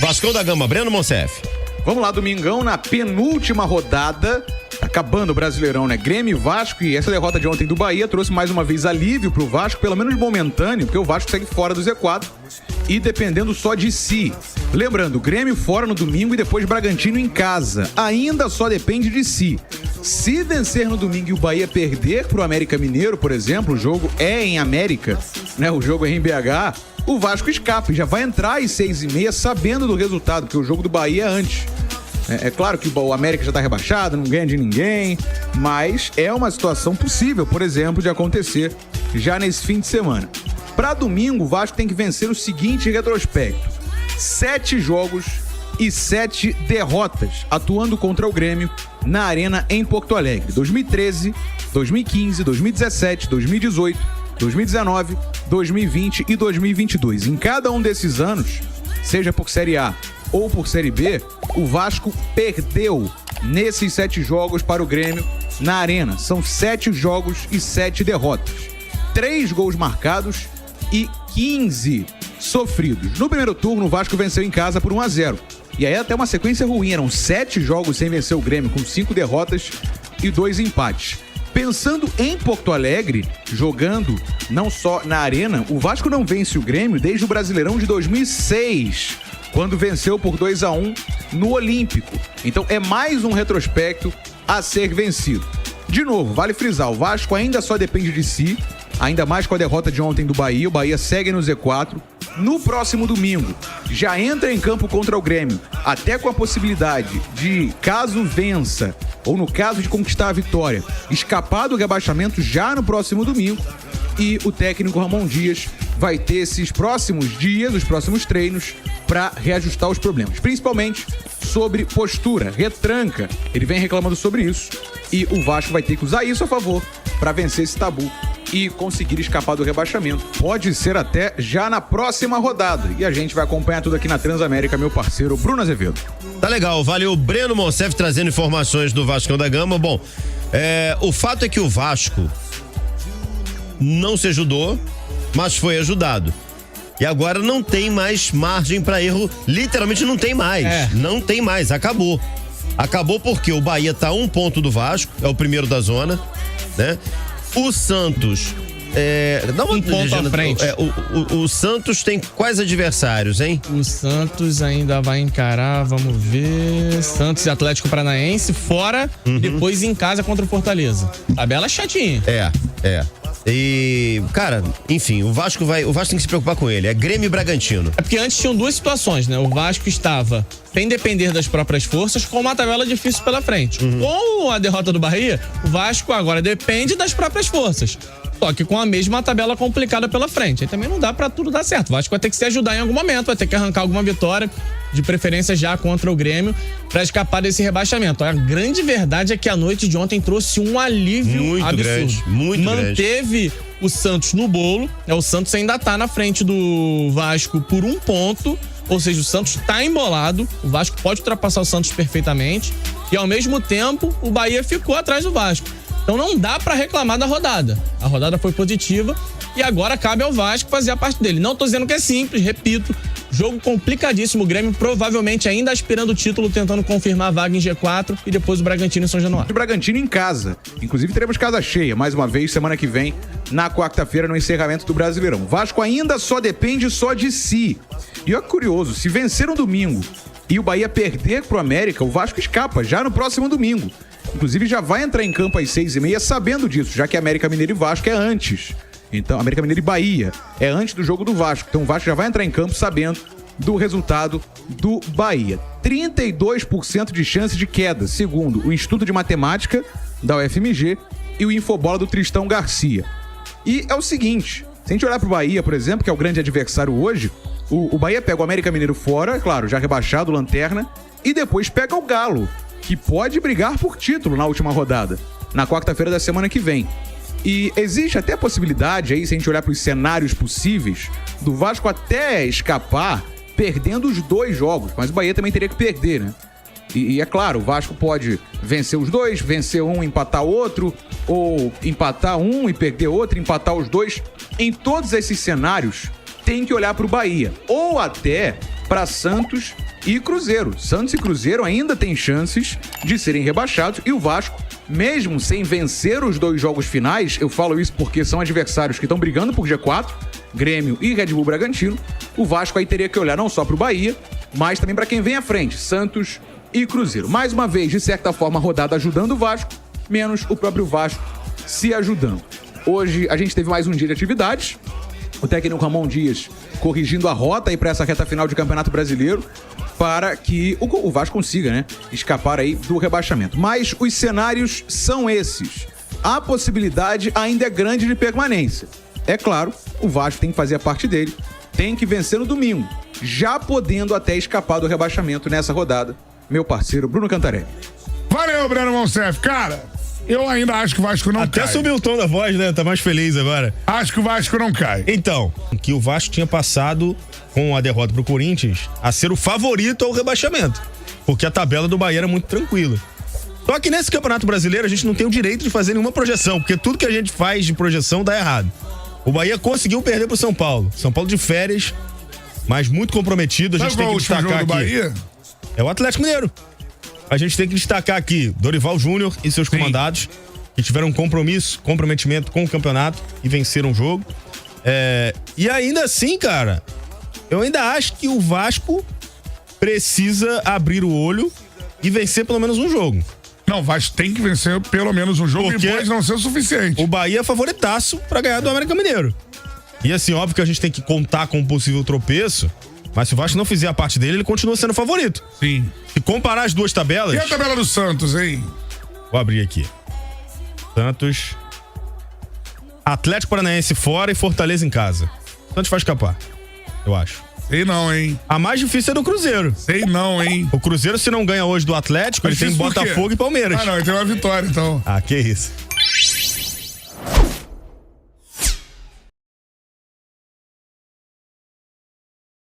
Vascão da Gama, Breno Monsef. Vamos lá, domingão, na penúltima rodada, acabando o Brasileirão, né? Grêmio e Vasco, e essa derrota de ontem do Bahia trouxe mais uma vez alívio pro Vasco, pelo menos momentâneo, porque o Vasco segue fora do Z4 e dependendo só de si. Lembrando, Grêmio fora no domingo e depois Bragantino em casa. Ainda só depende de si. Se vencer no domingo e o Bahia perder pro América Mineiro, por exemplo, o jogo é em América, né? O jogo é em BH, o Vasco escapa e já vai entrar às 6h30 sabendo do resultado, porque o jogo do Bahia é antes. É claro que o América já tá rebaixado, não ganha de ninguém, mas é uma situação possível, por exemplo, de acontecer já nesse fim de semana. Para domingo, o Vasco tem que vencer o seguinte retrospecto: 7 jogos e 7 derrotas, atuando contra o Grêmio na Arena em Porto Alegre. 2013, 2015, 2017, 2018, 2019, 2020 e 2022. Em cada um desses anos, seja por Série A ou por Série B, o Vasco perdeu nesses 7 jogos para o Grêmio na Arena. São 7 jogos e 7 derrotas. 3 gols marcados e 15 sofridos. No primeiro turno, o Vasco venceu em casa por 1-0. E aí até uma sequência ruim, eram 7 jogos sem vencer o Grêmio, com 5 derrotas e 2 empates. Pensando em Porto Alegre, jogando não só na Arena, o Vasco não vence o Grêmio desde o Brasileirão de 2006, quando venceu por 2-1 no Olímpico. Então é mais um retrospecto a ser vencido. De novo, vale frisar, o Vasco ainda só depende de si, ainda mais com a derrota de ontem do Bahia. O Bahia segue no Z4. No próximo domingo, já entra em campo contra o Grêmio, até com a possibilidade de, caso vença, ou no caso de conquistar a vitória, escapar do rebaixamento já no próximo domingo. E o técnico Ramon Dias vai ter esses próximos dias, os próximos treinos, para reajustar os problemas, principalmente sobre postura, retranca. Ele vem reclamando sobre isso e o Vasco vai ter que usar isso a favor para vencer esse tabu e conseguir escapar do rebaixamento. Pode ser até já na próxima rodada. E a gente vai acompanhar tudo aqui na Transamérica, meu parceiro Bruno Azevedo. Tá legal, valeu Breno Monsef trazendo informações do Vascão da Gama. Bom, o fato é que o Vasco não se ajudou, mas foi ajudado. E agora não tem mais margem para erro, literalmente não tem mais. Não tem mais, acabou. Acabou porque o Bahia tá a 1 ponto do Vasco, é o primeiro da zona, né? O Santos dá uma 1 ponto à frente. O Santos tem quais adversários, hein? O Santos ainda vai encarar, vamos ver, Santos e Atlético Paranaense fora, depois em casa contra o Fortaleza. Tabela chatinha. E, cara, enfim, o Vasco tem que se preocupar com ele. É Grêmio e Bragantino. É porque antes tinham 2 situações, né? O Vasco estava sem depender das próprias forças, com uma tabela difícil pela frente. Com a derrota do Bahia, o Vasco agora depende das próprias forças. Só que com a mesma tabela complicada pela frente. Aí também não dá pra tudo dar certo. O Vasco vai ter que se ajudar em algum momento, vai ter que arrancar alguma vitória, de preferência já contra o Grêmio, pra escapar desse rebaixamento. A grande verdade é que a noite de ontem trouxe um alívio muito absurdo. Muito Manteve o Santos no bolo. O Santos ainda tá na frente do Vasco por 1 ponto. Ou seja, o Santos tá embolado. O Vasco pode ultrapassar o Santos perfeitamente. E ao mesmo tempo, o Bahia ficou atrás do Vasco. Então não dá pra reclamar da rodada. A rodada foi positiva e agora cabe ao Vasco fazer a parte dele. Não tô dizendo que é simples, repito. Jogo complicadíssimo. O Grêmio provavelmente ainda aspirando o título, tentando confirmar a vaga em G4 e depois o Bragantino em São Januário. O Bragantino em casa. Inclusive teremos casa cheia, mais uma vez, semana que vem, na quarta-feira, no encerramento do Brasileirão. Vasco ainda só depende só de si. E olha que curioso, se vencer no domingo e o Bahia perder pro América, o Vasco escapa já no próximo domingo. Inclusive já vai entrar em campo às 6h30 sabendo disso, já que América Mineiro e Vasco é antes. Então, América Mineiro e Bahia é antes do jogo do Vasco. Então o Vasco já vai entrar em campo sabendo do resultado do Bahia. 32% de chance de queda, segundo o Instituto de Matemática da UFMG e o Infobola do Tristão Garcia. E é o seguinte, se a gente olhar pro Bahia, por exemplo, que é o grande adversário hoje, o Bahia pega o América Mineiro fora, claro, já rebaixado, lanterna, e depois pega o Galo, que pode brigar por título na última rodada, na quarta-feira da semana que vem. E existe até a possibilidade aí, se a gente olhar para os cenários possíveis, do Vasco até escapar perdendo os 2 jogos, mas o Bahia também teria que perder, né? E é claro, o Vasco pode vencer os 2, vencer um, empatar outro, ou empatar um e perder outro, empatar os 2. Em todos esses cenários, tem que olhar para o Bahia. Ou até para Santos e Cruzeiro. Santos e Cruzeiro ainda têm chances de serem rebaixados e o Vasco, mesmo sem vencer os 2 jogos finais, eu falo isso porque são adversários que estão brigando por G4, Grêmio e Red Bull Bragantino, o Vasco aí teria que olhar não só para o Bahia, mas também para quem vem à frente, Santos e Cruzeiro. Mais uma vez, de certa forma, a rodada ajudando o Vasco, menos o próprio Vasco se ajudando. Hoje a gente teve mais um dia de atividades, o técnico Ramon Dias corrigindo a rota aí para essa reta final de Campeonato Brasileiro para que o Vasco consiga, né, escapar aí do rebaixamento. Mas os cenários são esses. A possibilidade ainda é grande de permanência. É claro, o Vasco tem que fazer a parte dele, tem que vencer no domingo, já podendo até escapar do rebaixamento nessa rodada. Meu parceiro Bruno Cantarelli. Valeu, Breno Monsef. Cara, eu ainda acho que o Vasco não cai. Até subiu o tom da voz, né? Tá mais feliz agora. Acho que o Vasco não cai. Então, que o Vasco tinha passado com a derrota pro Corinthians a ser o favorito ao rebaixamento. Porque a tabela do Bahia era muito tranquila. Só que nesse Campeonato Brasileiro a gente não tem o direito de fazer nenhuma projeção, porque tudo que a gente faz de projeção dá errado. O Bahia conseguiu perder pro São Paulo. São Paulo de férias, mas muito comprometido. A gente tem que destacar jogo aqui. do Bahia? É o Atlético Mineiro. A gente tem que destacar aqui Dorival Júnior e seus comandados, que tiveram um comprometimento com o campeonato e venceram o jogo. E ainda assim, cara, eu ainda acho que o Vasco precisa abrir o olho e vencer pelo menos um jogo. Não, o Vasco tem que vencer pelo menos um jogo Porque e pode não ser o suficiente. O Bahia é favoritaço pra ganhar do América Mineiro. E assim, óbvio que a gente tem que contar com um possível tropeço, mas se o Vasco não fizer a parte dele, ele continua sendo favorito. Sim. Se comparar as duas tabelas... E a tabela do Santos, hein? Vou abrir aqui. Santos, Atlético Paranaense fora e Fortaleza em casa. Santos vai escapar, eu acho. Sei não, hein? A mais difícil é do Cruzeiro. Sei não, hein? O Cruzeiro, se não ganha hoje do Atlético, ele tem Difícil por quê? Botafogo e Palmeiras. Ah, não, ele tem uma vitória, então. Ah, que isso.